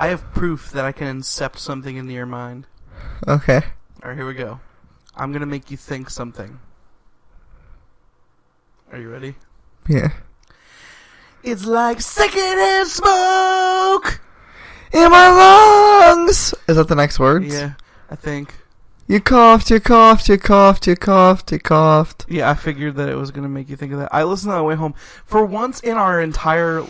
I have proof that I can incept something into your mind. Okay. Alright, here we go. I'm gonna make you think something. Are you ready? Yeah. It's like secondhand smoke in my lungs! Is that the next words? Yeah, I think. You coughed, you coughed, you coughed, you coughed, you coughed. Yeah, I figured that it was going to make you think of that. I listened on the way home. For once in our entire,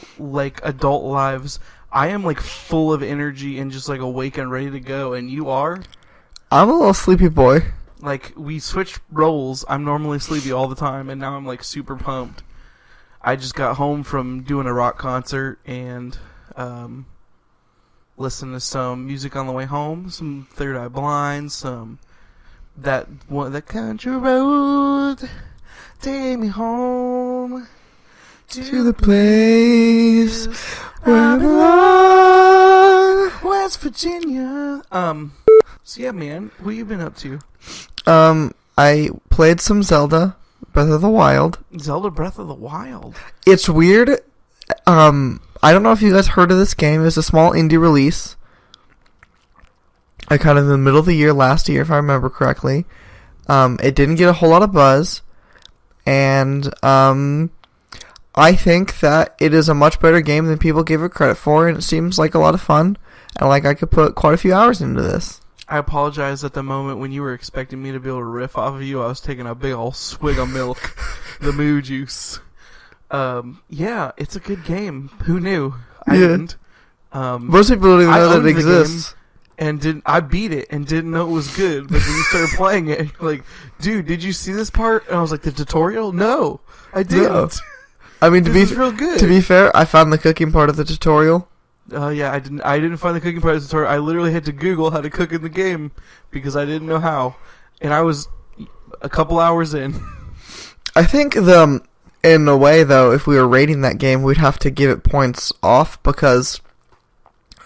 adult lives, I am, full of energy and just, awake and ready to go. And you are? I'm a little sleepy boy. We switched roles. I'm normally sleepy all the time, and now I'm, super pumped. I just got home from doing a rock concert and listened to some music on the way home, some Third Eye Blind, some that country road, take me home to the place where I belong, West Virginia. So yeah, man, what you been up to? I played some Zelda Breath of the Wild. Zelda Breath of the Wild. It's weird. I don't know if you guys heard of this game. It's a small indie release. Kind of in the middle of the year last year, if I remember correctly. It didn't get a whole lot of buzz. And I think that it is a much better game than people give it credit for. And it seems like a lot of fun. And I could put quite a few hours into this. I apologize at the moment when you were expecting me to be able to riff off of you. I was taking a big old swig of milk. The moo juice. Yeah, it's a good game. Who knew? I didn't. Most people don't even know that it exists. And I beat it and didn't know it was good. But when you started playing it, you're like, dude, did you see this part? And I was like, the tutorial? No, I didn't. No. I mean, real good. To be fair, I found the cooking part of the tutorial. Yeah, I didn't find the cooking part of the tutorial. I literally had to Google how to cook in the game because I didn't know how. And I was a couple hours in. I think in a way, though, if we were rating that game, we'd have to give it points off because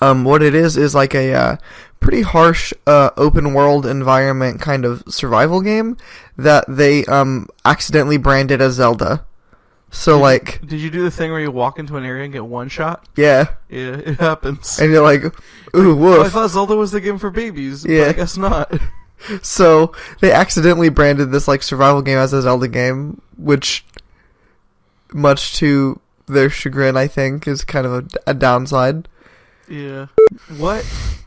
what it is like a pretty harsh open world environment kind of survival game that they accidentally branded as Zelda. So did you do the thing where you walk into an area and get one shot? Yeah. Yeah, it happens. And you're like, ooh, woof. Oh, I thought Zelda was the game for babies. Yeah. But I guess not. So they accidentally branded this survival game as a Zelda game, which, much to their chagrin, I think, is kind of a downside. Yeah. What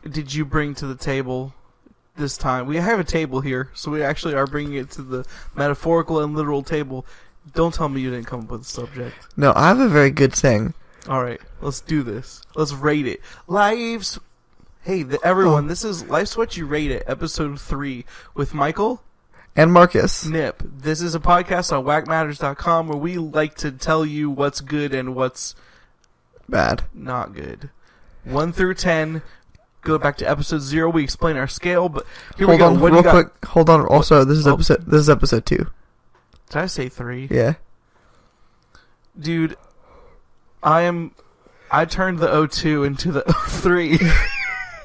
did you bring to the table this time? We have a table here, so we actually are bringing it to the metaphorical and literal table. Don't tell me you didn't come up with a subject. No, I have a very good thing. Alright, let's do this. Let's rate it. Everyone, this is Life's What You Rate It, episode 3, with Michael and Marcus. Nip. This is a podcast on WackMatters.com where we like to tell you what's good and what's bad. Not good. 1 through 10. Go back to episode 0. We explain our scale, but here we go. Hold on, real quick. Hold on. Also, this is episode 2. Did I say 3? Yeah. Dude, I turned the 02 into the 03,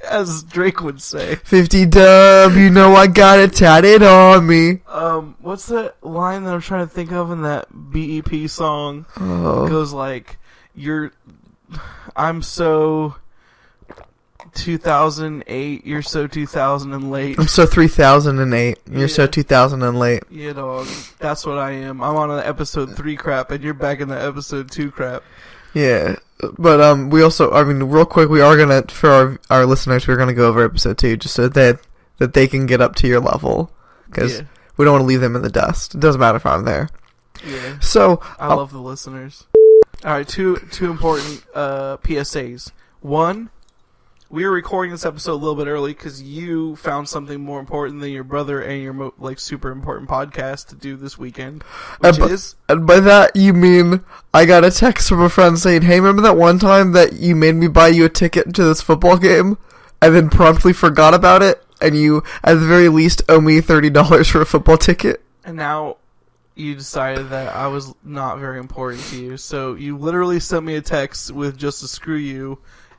as Drake would say. 50 dub, you know I got it tatted on me. What's that line that I'm trying to think of in that BEP song? Oh. It goes I'm so 2008, you're so 2000 and late. I'm so 3008, you're so 2000 and late. Yeah, dog. That's what I am. I'm on the episode 3 crap, and you're back in the episode 2 crap. Yeah, but we also, real quick, we are gonna, for our listeners, we're gonna go over episode 2 just so that they can get up to your level, because we don't want to leave them in the dust. It doesn't matter if I'm there. Yeah. So I love the listeners. All right, two important PSAs. One, we were recording this episode a little bit early because you found something more important than your brother and your super important podcast to do this weekend, and by that you mean I got a text from a friend saying, "Hey, remember that one time that you made me buy you a ticket to this football game, and then promptly forgot about it, and you at the very least owe me $30 for a football ticket?" And now you decided that I was not very important to you, so you literally sent me a text with just a screw you.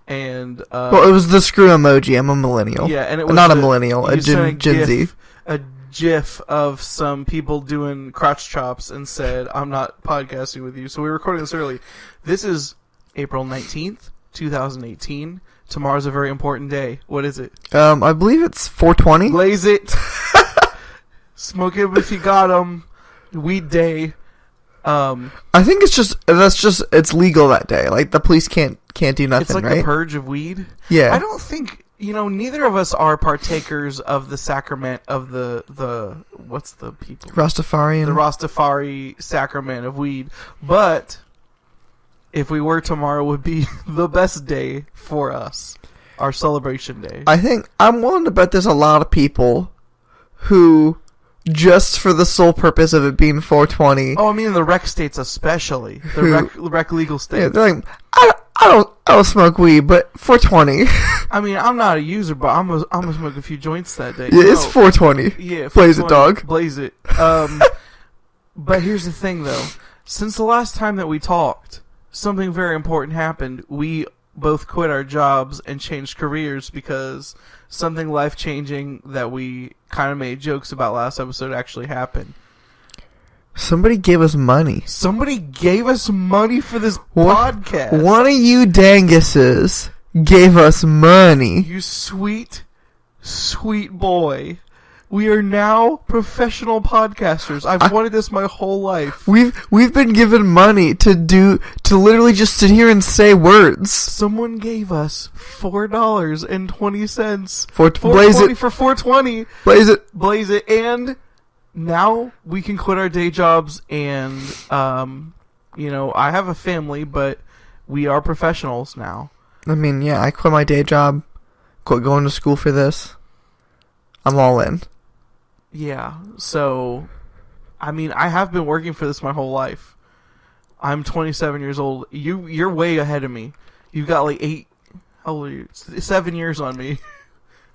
And well, it was the screw emoji. I'm a millennial. Yeah, and it was not a millennial, a Gen Z. A GIF of some people doing crotch chops and said, "I'm not podcasting with you." So we're recording this early. This is April 19th, 2018. Tomorrow's a very important day. What is it? I believe it's 420. Blaze it. Smoke it if you got 'em. Weed day. I think it's legal that day. Like the police can't do nothing. It's like right? the purge of weed. Yeah. I don't think neither of us are partakers of the sacrament of the what's the people Rastafarian. the Rastafari sacrament of weed. But if we were, tomorrow would be the best day for us. Our celebration day. I think I'm willing to bet there's a lot of people who, just for the sole purpose of it being 420. Oh, I mean the rec states especially. The rec legal states. Yeah, they're like, I don't smoke weed, but 420. I mean, I'm not a user, but I'm gonna smoke a few joints that day. Yeah, it's 420. Yeah, Blaze it, dog. Blaze it. But here's the thing, though. Since the last time that we talked, something very important happened. We both quit our jobs and changed careers because something life-changing that we kind of made jokes about last episode actually happened. Somebody gave us money. Somebody gave us money for this podcast. One of you danguses gave us money. You sweet, sweet boy. We are now professional podcasters. I've wanted this my whole life. We've been given money to literally just sit here and say words. Someone gave us $4.20 For blaze it for 420. Blaze it. Blaze it. And now we can quit our day jobs and I have a family, but we are professionals now. I mean, yeah, I quit my day job, quit going to school for this. I'm all in. Yeah, so, I mean, I have been working for this my whole life. I'm 27 years old. You're way ahead of me. You've got like 7 years on me.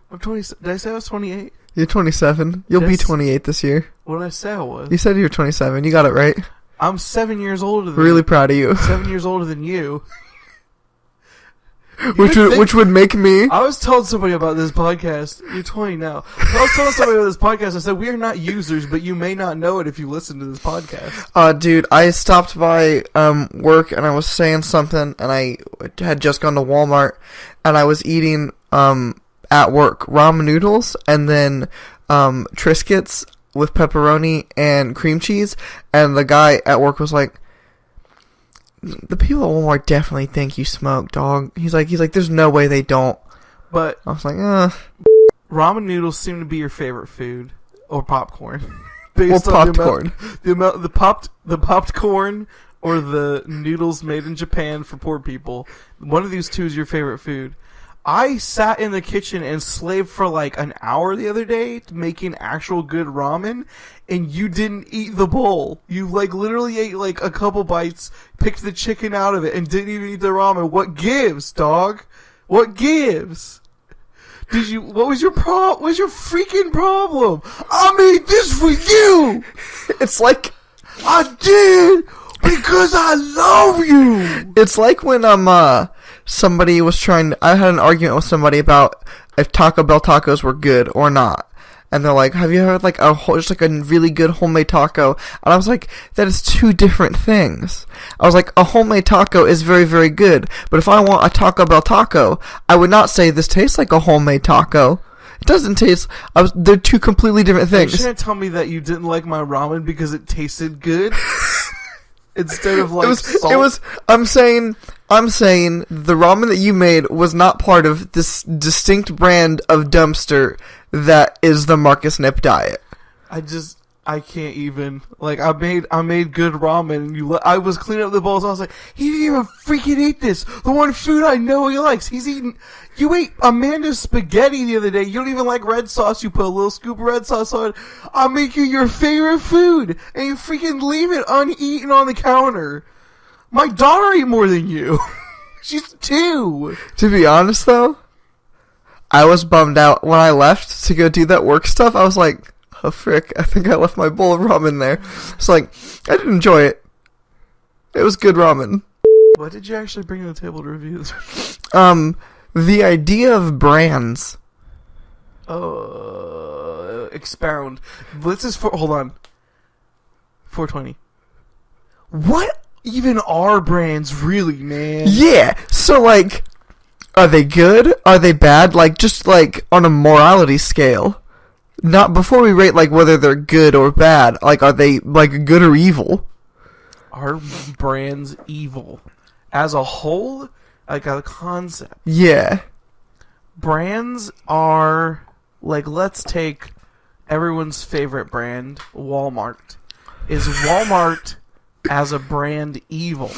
I'm 20. Did I say I was 28? You're 27. You'll be 28 this year. What did I say I was? You said you were 27. You got it right. I'm 7 years older than Really proud of you. 7 years older than you. Which would make me. I was telling somebody about this podcast. You're 20 now. I was telling somebody about this podcast. I said, we are not users, but you may not know it if you listen to this podcast. Dude, I stopped by work and I was saying something, and I had just gone to Walmart, and I was eating at work ramen noodles and then Triscuits with pepperoni and cream cheese, and the guy at work was like, the people at Walmart definitely think you smoke, dog. He's like, there's no way they don't. But I was like, ramen noodles seem to be your favorite food, or popcorn. Or popcorn. The popped corn, or the noodles made in Japan for poor people. One of these two is your favorite food. I sat in the kitchen and slaved for like an hour the other day making actual good ramen, and you didn't eat the bowl. You like literally ate like a couple bites, picked the chicken out of it, and didn't even eat the ramen. What gives, dog? What gives? What was your freaking problem? I made this for you! It's like, I did! Because I love you! It's like when somebody was I had an argument with somebody about if Taco Bell tacos were good or not. And they're like, have you heard like just like a really good homemade taco? And I was like, that is two different things. I was like, a homemade taco is very, very good. But if I want a Taco Bell taco, I would not say this tastes like a homemade taco. It doesn't taste. They're two completely different things. You shouldn't tell me that you didn't like my ramen because it tasted good. Instead of like salt. I'm saying the ramen that you made was not part of this distinct brand of dumpster that is the Marcus Nip diet. I can't even. Like, I made good ramen, and I was cleaning up the bowls, and I was like, he didn't even freaking eat this. The one food I know he likes. You ate Amanda's spaghetti the other day. You don't even like red sauce. You put a little scoop of red sauce on it. I'll make you your favorite food, and you freaking leave it uneaten on the counter. My daughter ate more than you. She's 2. To be honest, though, I was bummed out when I left to go do that work stuff. I was like, oh, frick, I think I left my bowl of ramen there. It's like, I didn't enjoy it. It was good ramen. What did you actually bring to the table to review this? The idea of brands. Expound. Hold on. 420. What even are brands really, man? Yeah, so like, Are they good? Are they bad? Like, just, like, on a morality scale. Not before we rate, like, whether they're good or bad. Like, are they, like, good or evil? Are brands evil? As a whole, like a concept. Yeah. Brands are, like, let's take everyone's favorite brand, Walmart. Is Walmart as a brand evil?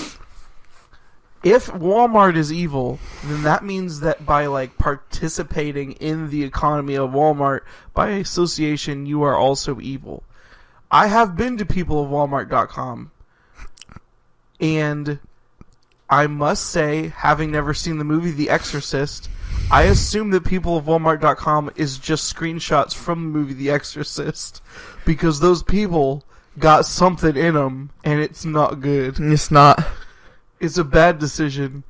If Walmart is evil, then that means that by, like, participating in the economy of Walmart, by association, you are also evil. I have been to peopleofwalmart.com, and I must say, having never seen the movie The Exorcist, I assume that peopleofwalmart.com is just screenshots from the movie The Exorcist, because those people got something in them, and it's not good. It's not. It's a bad decision.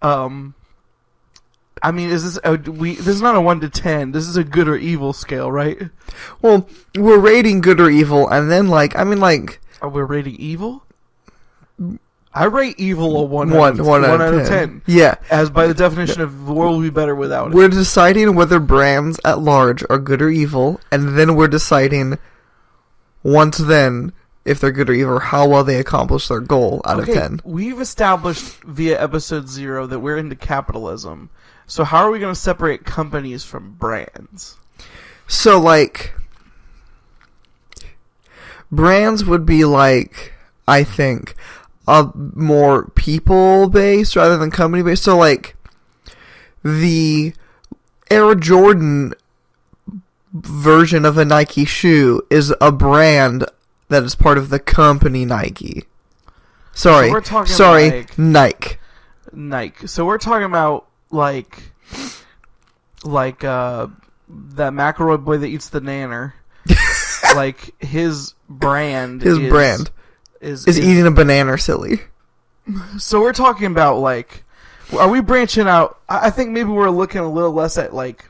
I mean, this is not a 1 to 10. This is a good or evil scale, right? Well, we're rating good or evil, and then, like, I mean, like... Are we rating evil? I rate evil a 1 out of 10. Yeah. As by the definition of the world will be better without it. We're deciding whether brands at large are good or evil, and then we're deciding, once then, if they're good or evil, how well they accomplish their goal out of 10. We've established via episode 0 that we're into capitalism. So how are we going to separate companies from brands? So, like, brands would be, like, I think, more people-based rather than company-based. So, like, the Air Jordan version of a Nike shoe is a brand that is part of the company Nike. Sorry, so we're talking Nike. Nike. So we're talking about like that McElroy boy that eats the nanner. Like his brand. Is eating a banana silly. So we're talking about like, are we branching out? I think maybe we're looking a little less at like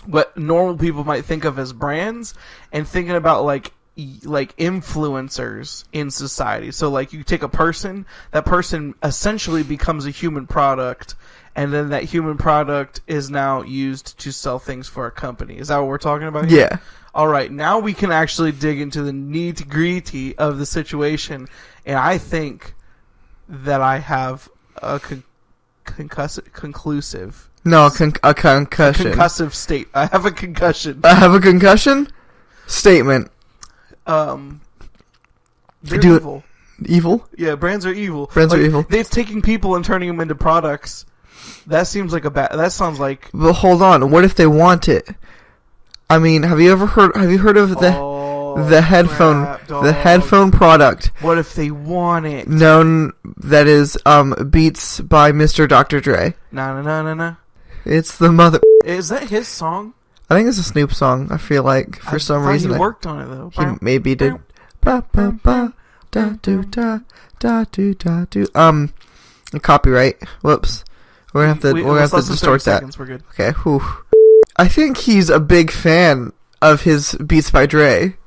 what normal people might think of as brands, and thinking about like influencers in society. So like you take a person, that person essentially becomes a human product, and then that human product is now used to sell things for a company. Is that what we're talking about here? Yeah. Alright, now we can actually dig into the nitty-gritty of the situation, and I think that I have a conclusive... No, a concussion. Concussive state. I have a concussion. I have a concussion? Statement. They're evil. Evil? Yeah, brands are evil. Brands are evil. It's taking people and turning them into products. That seems like that sounds like... But hold on, what if they want it? I mean, have you heard of the headphone product? What if they want it? Known that is Beats by Mr. Dr. Dre. Na. It's the mother. Is that his song? I think it's a Snoop song. I feel like for some reason he worked on it though. He maybe did. Copyright. Whoops. We're gonna have to distort that. We're good. Okay. Whew. I think he's a big fan of his Beats by Dre.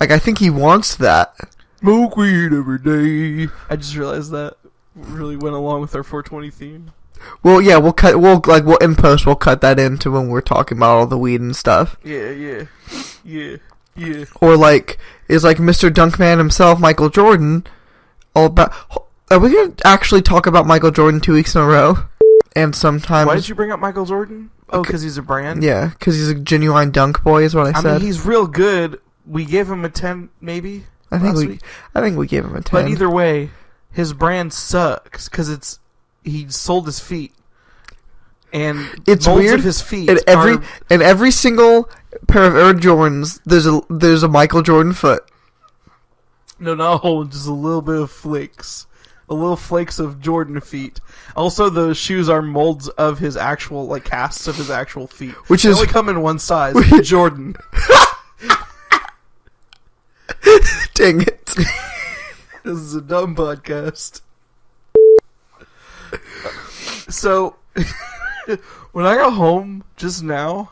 Like, I think he wants that. Smoke weed every day. I just realized that really went along with our 420 theme. Well, yeah, we'll in post, we'll cut that into when we're talking about all the weed and stuff. Yeah. Or like, is like Mr. Dunkman himself, Michael Jordan, all about... Are we going to actually talk about Michael Jordan 2 weeks in a row? And sometimes... Why did you bring up Michael Jordan? Oh, because he's a brand? Yeah, because he's a genuine dunk boy is what I said. I mean, he's real good. We gave him a 10, maybe, I think we gave him a 10. But either way, his brand sucks because he sold his feet. And it's molds weird. Of his feet in every single pair of Air Jordans, there's a Michael Jordan foot. No, just a little bit of flakes. A little flakes of Jordan feet. Also, those shoes are molds of his actual, like, casts of his actual feet. Which they only come in one size. Jordan. Dang it. This is a dumb podcast. So, when I got home just now,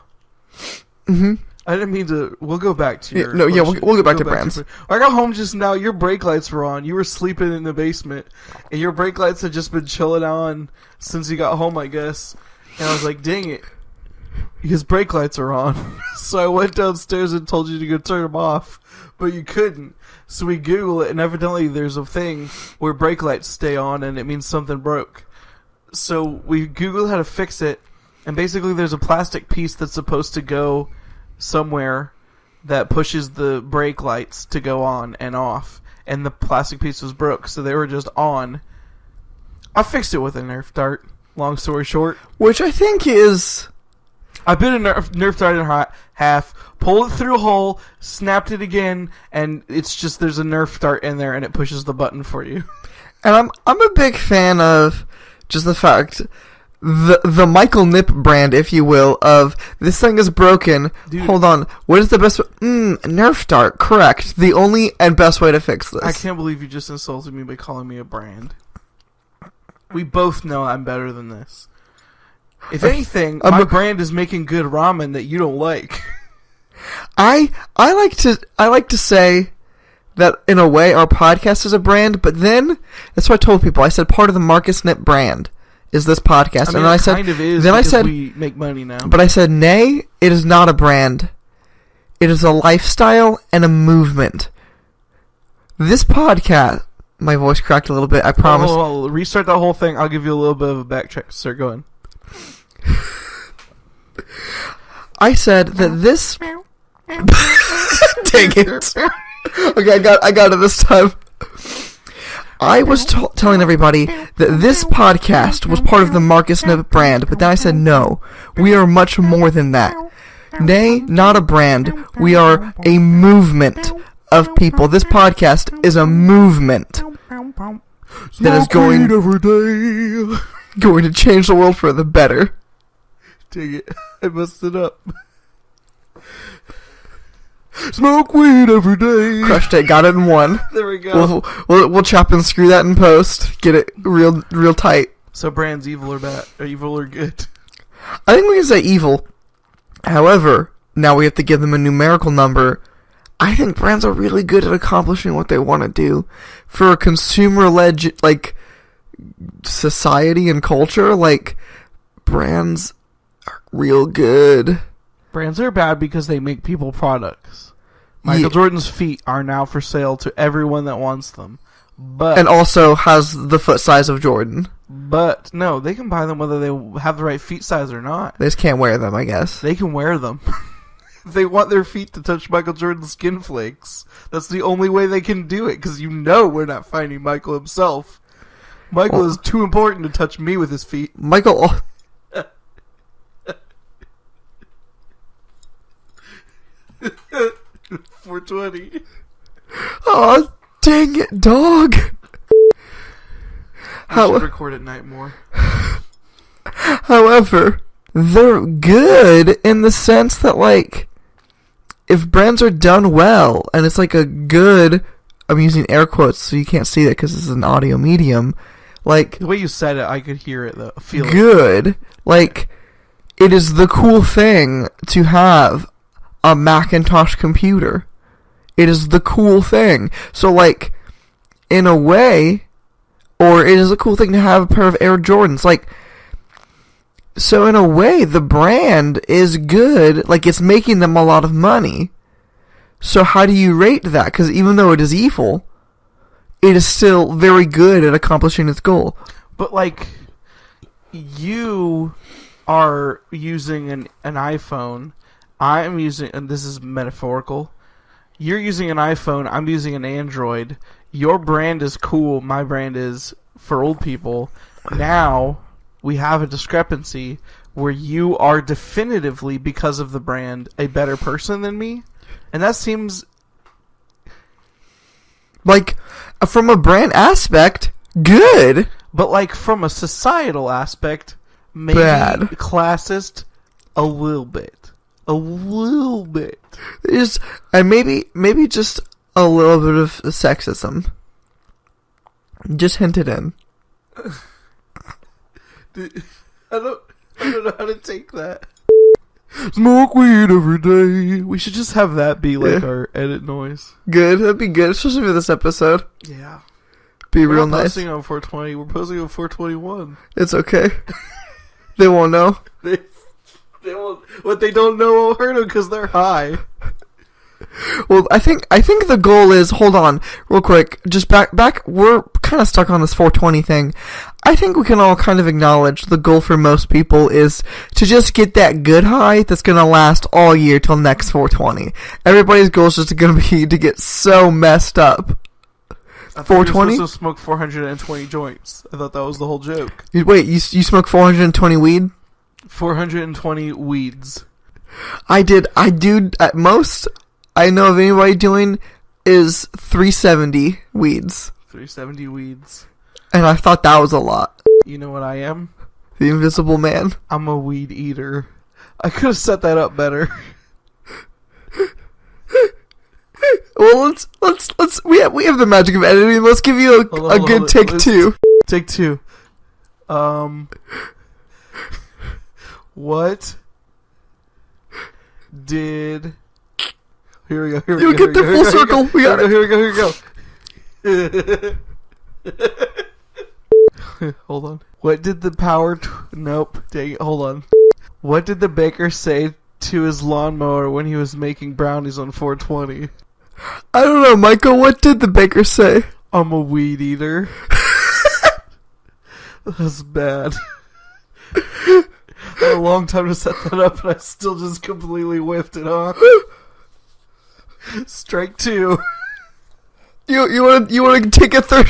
I didn't mean to. We'll go back to your. We'll go back to brands. I got home just now. Your brake lights were on. You were sleeping in the basement, and your brake lights had just been chilling on since you got home, I guess. And I was like, "Dang it, his brake lights are on." So I went downstairs and told you to go turn them off, but you couldn't. So we Google it, and evidently there's a thing where brake lights stay on, and it means something broke. So we Googled how to fix it, and basically there's a plastic piece that's supposed to go somewhere that pushes the brake lights to go on and off, and the plastic piece was broke, so they were just on. I fixed it with a Nerf dart, long story short. Which I think is... I bit a Nerf dart in half, pulled it through a hole, snapped it again, and it's just there's a Nerf dart in there, and it pushes the button for you. And I'm a big fan of just the fact... The Michael Nip brand, if you will, of this thing is broken. Dude. Hold on. What is the best... Nerf dart. Correct. The only and best way to fix this. I can't believe you just insulted me by calling me a brand. We both know I'm better than this. If anything, my brand is making good ramen that you don't like. I like to say that in a way our podcast is a brand, but then that's what I told people. I said part of the Marcus Nip brand is this podcast. I mean, and I it said, kind of is then I because said, we make money now. But I said, nay, it is not a brand. It is a lifestyle and a movement. This podcast, my voice cracked a little bit, I promise. Oh, restart that whole thing. I'll give you a little bit of a backtrack. Start going. I said that this... Dang it. Okay, I got it this time. I was telling everybody that this podcast was part of the Marcus Nip brand, but then I said no, we are much more than that. Nay, not a brand, we are a movement of people. This podcast is a movement that is going to change the world for the better. Dang it, I messed it up. Smoke weed every day. Crushed it, got it in one. There we go. We'll chop and screw that in post. Get it real tight. So brands evil or bad? Or evil or good? I think we can say evil. However, now we have to give them a numerical number. I think brands are really good at accomplishing what they want to do. For a consumer-led, like, society and culture, like, brands are real good. Brands are bad because they make people products. Michael Jordan's feet are now for sale to everyone that wants them. And also has the foot size of Jordan. But, no, they can buy them whether they have the right feet size or not. They just can't wear them, I guess. They can wear them. If they want their feet to touch Michael Jordan's skin flakes, that's the only way they can do it, because you know we're not finding Michael himself. Michael is too important to touch me with his feet. Michael... 420. Oh, dang it, dog. I should record at night more. However, they're good in the sense that, like, if brands are done well, and it's like a good, I'm using air quotes so you can't see that because this is an audio medium, like... The way you said it, I could hear it, though. Feel good. It. Like, it is the cool thing to have a Macintosh computer. It is the cool thing. So, like, in a way, or it is a cool thing to have a pair of Air Jordans. Like, so in a way, the brand is good. Like, it's making them a lot of money. So how do you rate that? Because even though it is evil, it is still very good at accomplishing its goal. But, like, you are using an iPhone. I'm using, and this is metaphorical, you're using an iPhone, I'm using an Android. Your brand is cool, my brand is for old people. Now, we have a discrepancy where you are definitively, because of the brand, a better person than me. And that seems... Like, from a brand aspect, good. But, like, from a societal aspect, maybe bad. Classist, a little bit. A little bit. And maybe just a little bit of sexism. Just hinted in. Dude, I don't know how to take that. Smoke weed every day. We should just have that be like our edit noise. Good. That'd be good, especially for this episode. Yeah. Be We're real not nice. posting on 420. We're posting on 421. It's okay. They won't know. They won't. What they don't know won't hurt them because they're high. Well, I think the goal is, hold on, real quick, just back, we're kind of stuck on this 420 thing. I think we can all kind of acknowledge the goal for most people is to just get that good high that's going to last all year till next 420. Everybody's goal is just going to be to get so messed up. 420? You're supposed to smoke 420 joints. I thought that was the whole joke. Wait, you smoke 420 weed? 420 weeds. I do, at most, I know of anybody doing is 370 weeds. 370 weeds. And I thought that was a lot. You know what I am? The Invisible Man. I'm a weed eater. I could have set that up better. Well, let's we have the magic of editing. Let's give you a good take two. Take two. What did... Here we go. You'll get the full circle. We got it. Here we go. Hold on. What did the power... Nope. Dang it. Hold on. What did the baker say to his lawnmower when he was making brownies on 420? I don't know, Michael. What did the baker say? I'm a weed eater. That's bad. I had a long time to set that up, and I still just completely whiffed it off. Strike two. You want to take a third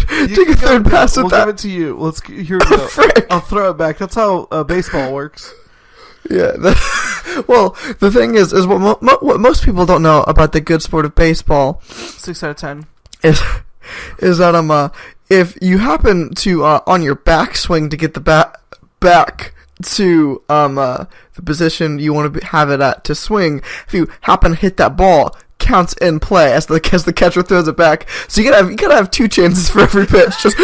pass at we'll that? We'll give it to you. Here we go. Frick. I'll throw it back. That's how baseball works. Yeah. Well, the thing is what most people don't know about the good sport of baseball. 6 out of 10. Is that if you happen to on your backswing to get the back to the position you want to have it at to swing, if you happen to hit that ball, counts in play as the catcher throws it back. So you gotta have two chances for every pitch. Just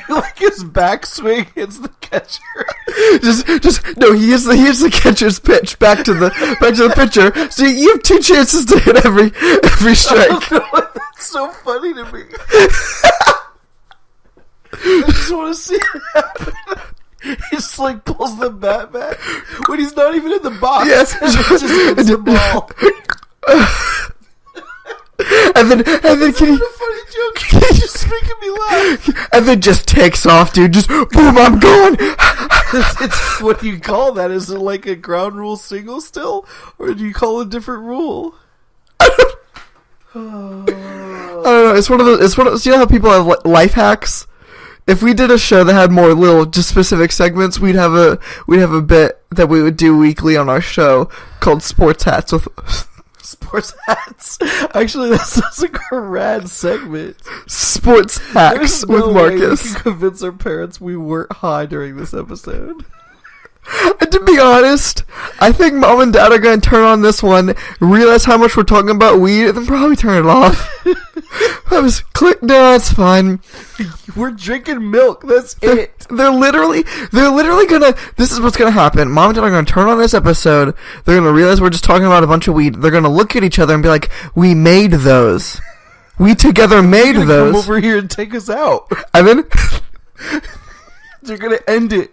like his backswing hits the catcher. No, he hits the catcher's pitch back to the pitcher. So you have two chances to hit every strike. I don't know why that's so funny to me. I just want to see it happen. He just like pulls the bat back when he's not even in the box. Yes, and it just hits the ball. and then can he? What a funny joke! He's just making me laugh. And then just takes off, dude. Just boom, I'm going. It's what do you call that? Is it like a ground rule single still, or do you call it a different rule? I don't know. It's one of those. You know how people have life hacks? If we did a show that had more little, just specific segments, we'd have a bit that we would do weekly on our show called Sports Hats with Sports Hats. Actually, that sounds like a rad segment. Sports Hacks with Marcus. Way we can convince our parents we weren't high during this episode. And to be honest, I think Mom and Dad are going to turn on this one, realize how much we're talking about weed, and then probably turn it off. I was click. No, it's fine. We're drinking milk. That's it. They're literally gonna. This is what's gonna happen. Mom and Dad are gonna turn on this episode. They're gonna realize we're just talking about a bunch of weed. They're gonna look at each other and be like, "We made those. We together made those." Come over here and take us out. And then they're gonna end it.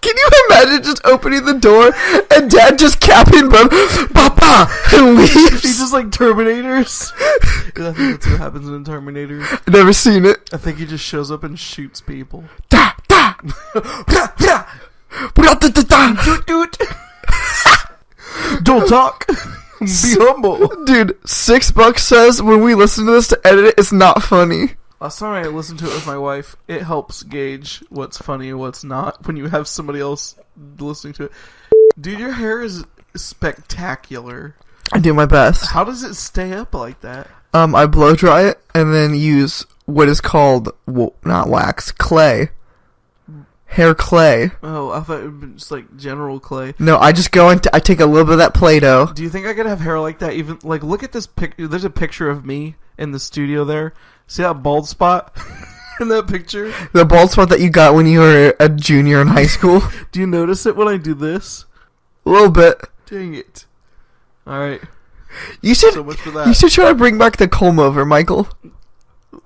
Can you imagine just opening the door and Dad just capping both, Papa, and leaves? He's just like Terminators. I think that's what happens in Terminator. Never seen it. I think he just shows up and shoots people. Da, da. Da, da. Da, da, da. Doot, doot. Don't talk. Be humble. Dude, $6 says when we listen to this to edit it, it's not funny. Last time I listened to it with my wife, it helps gauge what's funny and what's not when you have somebody else listening to it. Dude, your hair is spectacular. I do my best. How does it stay up like that? I blow dry it and then use what is called, not wax, clay. Hair clay. Oh, I thought it was just like general clay. No, I just I take a little bit of that Play-Doh. Do you think I could have hair like that? Even like, look at this picture. There's a picture of me in the studio there. See that bald spot? in that picture? The bald spot that you got when you were a junior in high school? Do you notice it when I do this? A little bit. Dang it. Alright. You should, So much for that. you should try to bring back the comb over, Michael.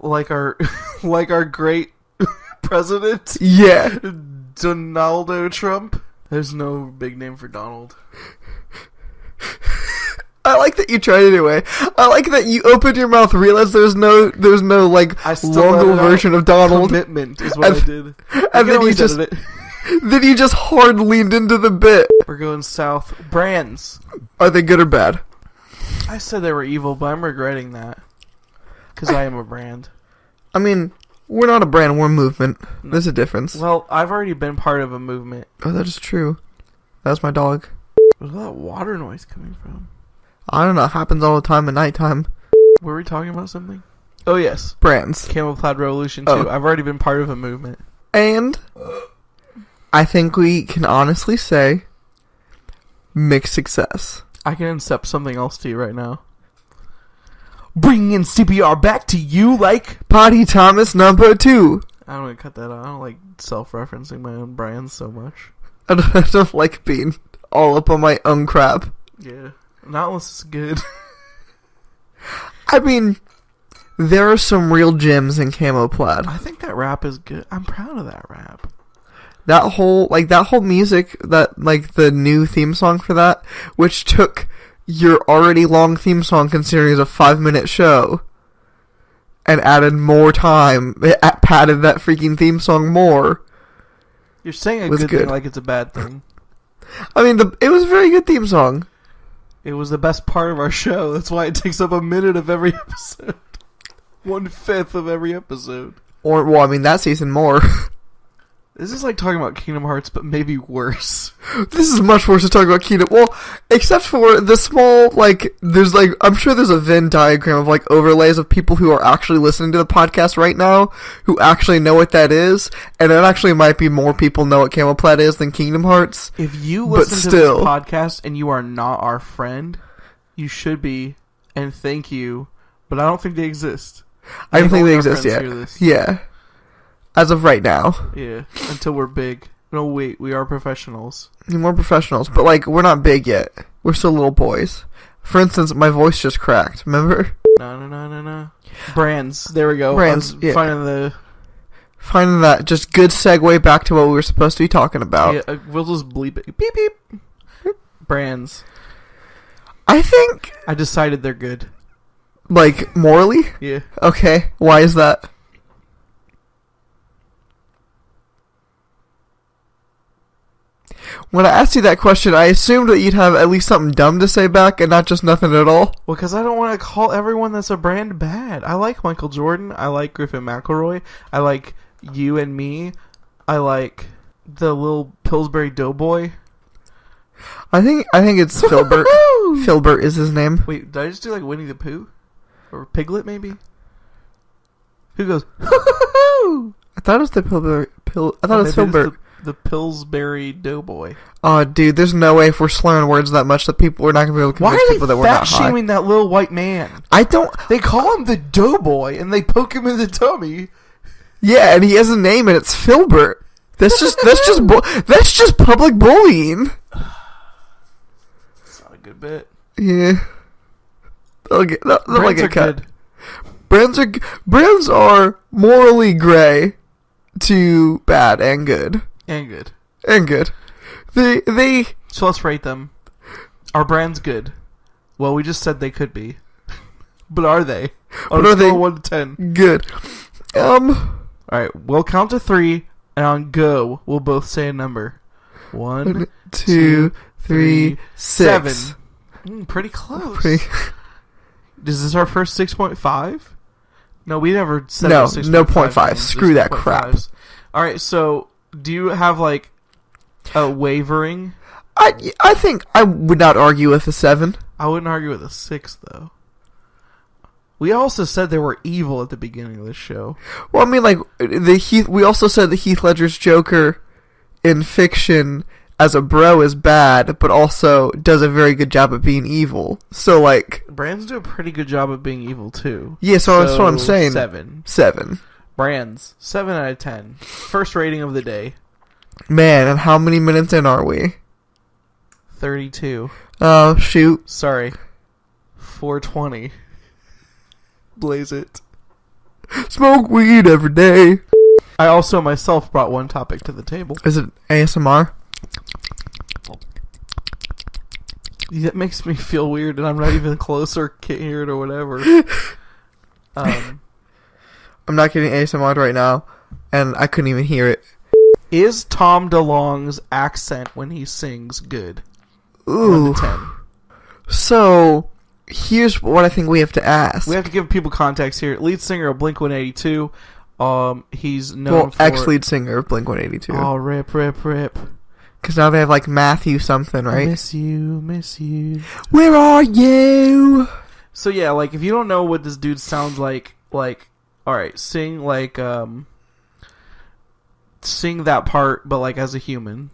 Like our great president? Yeah. Donaldo Trump? There's no big name for Donald. I like that you tried it anyway. I like that you opened your mouth, realized there's no like longer version of Donald. Commitment is what I did. And then you just then you just hard leaned into the bit. We're going south. Brands. Are they good or bad? I said they were evil, but I'm regretting that. Because I am a brand. I mean, we're not a brand, we're a movement. There's a difference. Well, I've already been part of a movement. Oh, that is true. That's my dog. Where's all that water noise coming from? I don't know, it happens all the time at nighttime. Were we talking about something? Oh, yes. Brands. Camel Plaid Revolution 2. Oh. I've already been part of a movement. And I think we can honestly say mixed success. I can accept something else to you right now. Bringing CPR back to you like... Potty Thomas number 2. I'm going to cut that out. I don't like self-referencing my own brands so much. I don't like being all up on my own crap. Yeah. Not unless it's good. I mean, there are some real gems in Camo Plaid. I think that rap is good. I'm proud of that rap. That whole music, that, like, the new theme song for that, which took your already long theme song considering it's a 5-minute show, and added more time, it padded that freaking theme song more. You're saying a good thing like it's a bad thing. I mean, it was a very good theme song. It was the best part of our show. That's why it takes up a minute of every episode. 1/5 of every episode. Or, well, I mean, that season more. This is like talking about Kingdom Hearts, but maybe worse. This is much worse to talk about Kingdom. Well, except for the small, like, there's like, I'm sure there's a Venn diagram of like overlays of people who are actually listening to the podcast right now, who actually know what that is, and it actually might be more people know what Camel Plaid is than Kingdom Hearts. If you listen to this podcast and you are not our friend, you should be, and thank you, but I don't think they exist. I don't think they exist yet. Yeah. As of right now. Yeah, until we're big. No, wait, we are professionals. We're more professionals, but, like, we're not big yet. We're still little boys. For instance, my voice just cracked, remember? No. Brands. There we go. Brands, yeah. Finding that just good segue back to what we were supposed to be talking about. Yeah, we'll just bleep it. Beep, beep. Brands. I think... I decided they're good. Like, morally? Yeah. Okay, why is that? When I asked you that question, I assumed that you'd have at least something dumb to say back and not just nothing at all. Well, because I don't want to call everyone that's a brand bad. I like Michael Jordan. I like Griffin McElroy. I like You and Me. I like the little Pillsbury Doughboy. I think it's Filbert. Filbert is his name. Wait, did I just do like Winnie the Pooh? Or Piglet, maybe? Who goes, I thought it was the Filbert. I thought it was Filbert. The Pillsbury Doughboy. Oh, dude, there's no way if we're slurring words that much that people are not going to be able to convince people that we're not high. Why are they fat-shaming that little white man? They call him the Doughboy, and they poke him in the tummy. Yeah, and he has a name, and it's Filbert. That's just public bullying. It's not a good bit. Yeah. They'll get cut. Good. Brands are morally gray to bad and good. And good. They So let's rate them. Are brands good? Well, we just said they could be. But are they? On a scale of 1 to 10. Good. Alright, we'll count to 3, and on go, we'll both say a number. 1, 2, 3, 6. 7. Pretty close. Is this our first 6.5? No, we never said no 0.5. Screw that crap. Alright, so do you have like a wavering? I think I would not argue with a 7. I wouldn't argue with a 6 though. We also said they were evil at the beginning of this show. Well, I mean, like we also said that Heath Ledger's Joker in fiction as a bro is bad, but also does a very good job of being evil. So, like... Brands do a pretty good job of being evil, too. Yeah, so that's what I'm saying. 7. Brands, 7 out of 10. First rating of the day. Man, and how many minutes in are we? 32. Oh, shoot. Sorry. 420. Blaze it. Smoke weed every day. I also myself brought one topic to the table. Is it ASMR? That makes me feel weird, and I'm not even close or can't hear it or whatever. I'm not getting ASMR right now, and I couldn't even hear it. Is Tom DeLonge's accent when he sings good? Ooh. 1 to 10. So, here's what I think we have to ask. We have to give people context here. Lead singer of Blink-182. He's known for... ex-lead singer of Blink-182. Oh, rip. Because now they have, like, Matthew something, right? Miss you. Where are you? So, yeah, like, if you don't know what this dude sounds like, alright, sing, sing that part, but, as a human.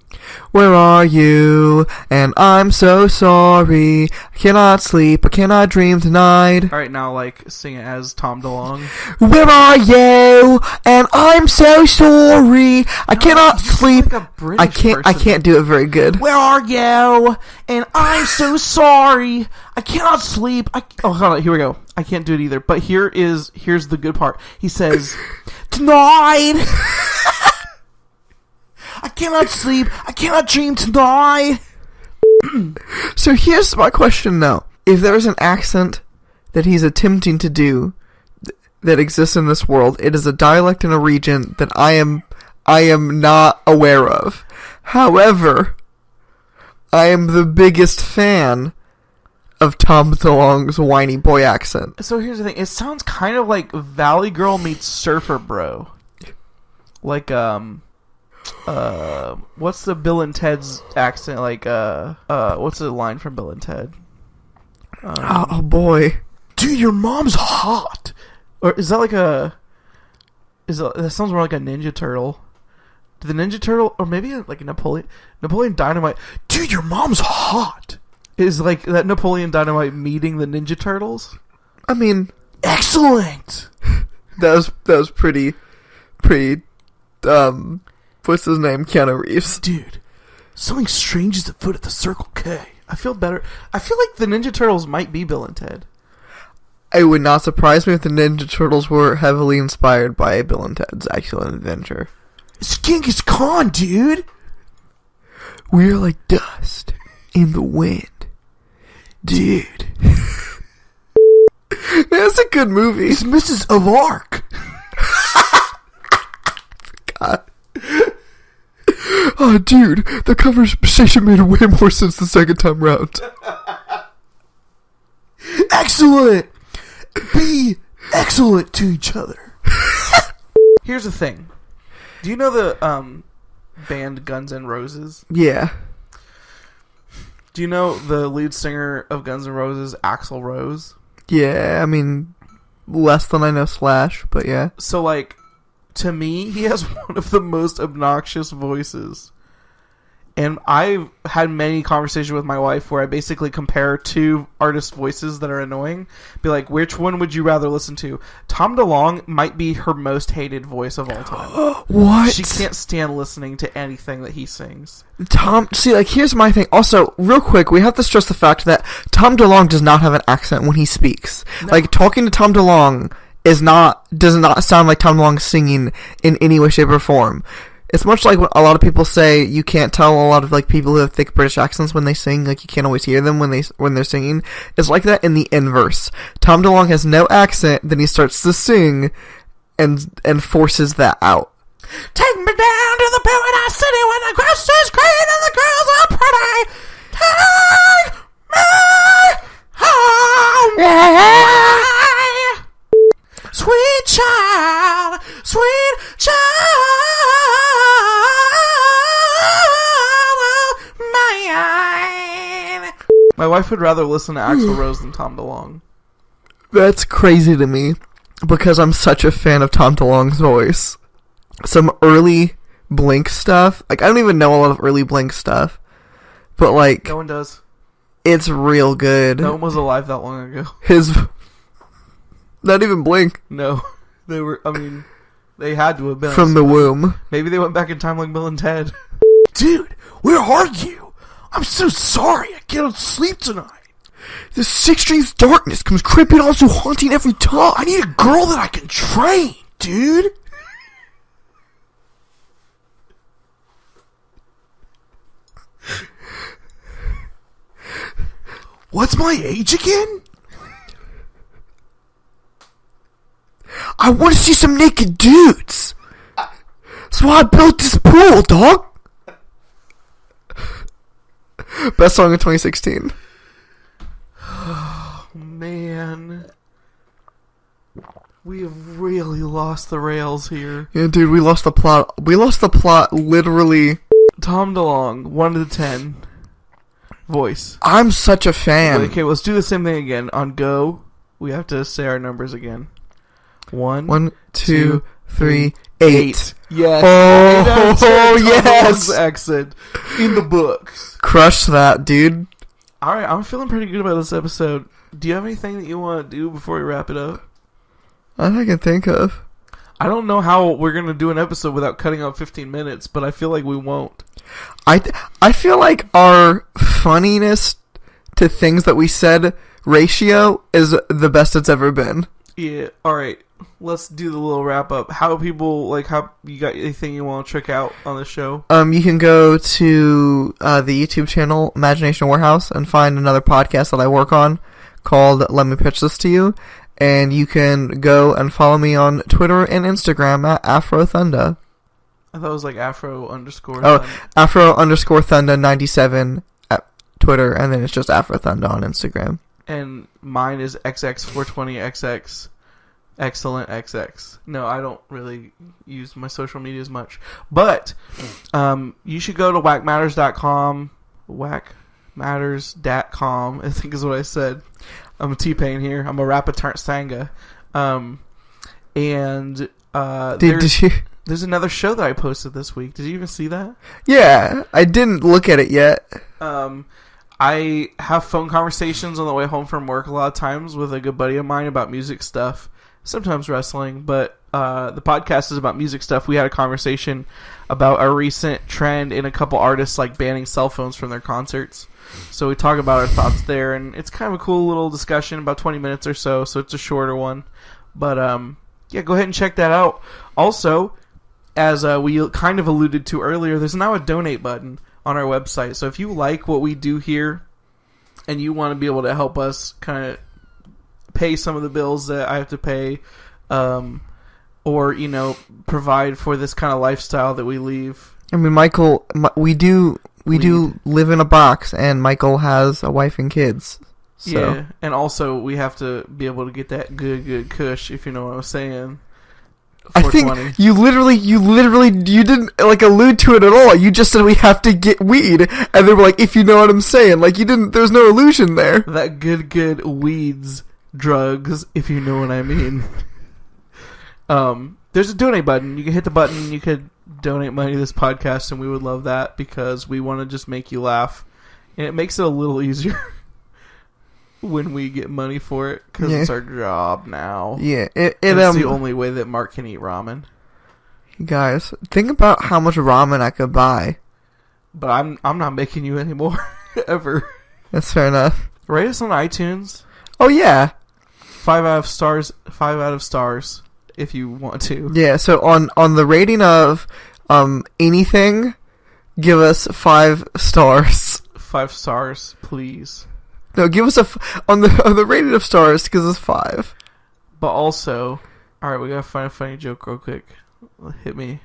Where are you? And I'm so sorry. I cannot sleep. I cannot dream tonight. Alright, now, sing it as Tom DeLonge. Where are you? And I'm so sorry. I cannot sleep. I can't do it very good. Where are you? And I'm so sorry. I cannot sleep. Oh, hold on. Here we go. I can't do it either. But here's the good part. He says, tonight. I cannot sleep. I cannot dream tonight. So here's my question now. If there is an accent that he's attempting to do that exists in this world, it is a dialect in a region that I am not aware of. However, I am the biggest fan of Tom DeLonge's whiny boy accent. So here's the thing. It sounds kind of like Valley Girl meets Surfer Bro. What's the Bill and Ted's accent? What's the line from Bill and Ted? Oh boy. Dude, your mom's hot. Or is that that sounds more like a Ninja Turtle. Did the Ninja Turtle, or maybe like a Napoleon Dynamite. Dude, your mom's hot. Is that Napoleon Dynamite meeting the Ninja Turtles? I mean, excellent. That was pretty, what's his name? Keanu Reeves. Dude, something strange is afoot at the Circle K. I feel better. I feel like the Ninja Turtles might be Bill and Ted. It would not surprise me if the Ninja Turtles were heavily inspired by Bill and Ted's Excellent Adventure. It's Genghis Khan, dude. We're like dust in the wind. Dude. That's a good movie. It's Mrs. Avark. God. Oh, dude, the conversation made way more sense the second time round. Excellent! Be excellent to each other. Here's the thing. Do you know the band Guns N' Roses? Yeah. Do you know the lead singer of Guns N' Roses, Axl Rose? Yeah, I mean, less than I know Slash, but yeah. So, to me, he has one of the most obnoxious voices. And I've had many conversations with my wife where I basically compare two artists' voices that are annoying. Be like, which one would you rather listen to? Tom DeLonge might be her most hated voice of all time. What? She can't stand listening to anything that he sings. Here's my thing. Also, real quick, we have to stress the fact that Tom DeLonge does not have an accent when he speaks. No. Talking to Tom DeLonge does not sound like Tom DeLonge singing in any way, shape, or form. It's much like what a lot of people say. You can't tell a lot of people who have thick British accents when they sing. You can't always hear them when they're singing. It's like that in the inverse. Tom DeLonge has no accent, then he starts to sing, and forces that out. Take me down to the paradise city where the grass is green and the girls are pretty. Take me home. Yeah. Sweet child, sweet child of mine. My wife would rather listen to Axl Rose than Tom DeLonge. That's crazy to me, because I'm such a fan of Tom DeLonge's voice. Some early Blink stuff, I don't even know a lot of early Blink stuff, but no one does. It's real good. No one was alive that long ago. Not even Blink. No. They They had to have been. From the womb. Maybe they went back in time like Bill and Ted. Dude, where are you? I'm so sorry. I can't sleep tonight. The 6 Streets darkness comes creeping on, so haunting every time. I need a girl that I can train, dude. What's my age again? I want to see some naked dudes. That's why I built this pool, dog. Best song of 2016. Oh, man. We have really lost the rails here. Yeah, dude, we lost the plot. We lost the plot literally. Tom DeLonge, 1 to 10. Voice. I'm such a fan. Okay, let's do the same thing again. On go, we have to say our numbers again. 1, 1, 2, 3, 8. Yes. Oh, yes. Exit in the books. Crush that, dude. All right, I'm feeling pretty good about this episode. Do you have anything that you want to do before we wrap it up? I can think of. I don't know how we're going to do an episode without cutting out 15 minutes, but I feel like we won't. I feel like our funniness to things that we said ratio is the best it's ever been. Yeah, all right. Let's do the little wrap up. How people, how you got anything you want to check out on the show? You can go to the YouTube channel Imagination Warehouse and find another podcast that I work on called Let Me Pitch This to You. And you can go and follow me on Twitter and Instagram at AfroThunda. I thought it was like Afro_. Afro_Thunda 97 at Twitter, and then it's just AfroThunda on Instagram. And mine is XX420XX. Excellent XX. No, I don't really use my social media as much. But you should go to WackMatters.com. WackMatters.com, I think is what I said. I'm a T-Pain here. I'm a Rapatanga. And there's another show that I posted this week. Did you even see that? Yeah, I didn't look at it yet. I have phone conversations on the way home from work a lot of times with a good buddy of mine about music stuff. Sometimes wrestling, but the podcast is about music stuff. We had a conversation about a recent trend in a couple artists banning cell phones from their concerts. So we talk about our thoughts there, and it's kind of a cool little discussion, about 20 minutes or so it's a shorter one. But yeah, go ahead and check that out. Also, as we kind of alluded to earlier, there's now a donate button on our website. So if you like what we do here and you want to be able to help us kind of pay some of the bills that I have to pay, or provide for this kind of lifestyle that we leave. I mean, Michael, we do live in a box, and Michael has a wife and kids. So. Yeah, and also we have to be able to get that good kush, if you know what I'm saying. I think you didn't allude to it at all. You just said we have to get weed, and they were like, if you know what I'm saying. There's no illusion there. That good weeds. Drugs, if you know what I mean. There's a donate button. You can hit the button. You could donate money to this podcast, and we would love that because we want to just make you laugh, and it makes it a little easier when we get money for it because it's our job now. Yeah, it's the only way that Mark can eat ramen. Guys, think about how much ramen I could buy. But I'm not making you any more ever. That's fair enough. Rate us on iTunes. Oh yeah. 5 out of stars if you want to. Yeah, so on the rating of anything, give us 5 stars. 5 stars, please. No, give us on the rating of stars, give us 5. But also, alright, we gotta find a funny joke real quick. Hit me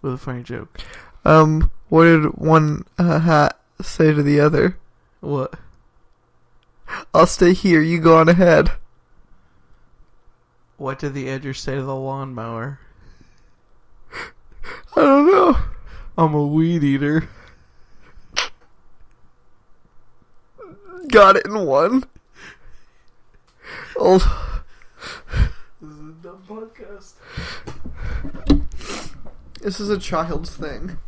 with a funny joke. What did one hat say to the other? What? I'll stay here, you go on ahead. What did the edger say to the lawnmower? I don't know. I'm a weed eater. Got it in one. This is a dumb podcast. This is a child's thing.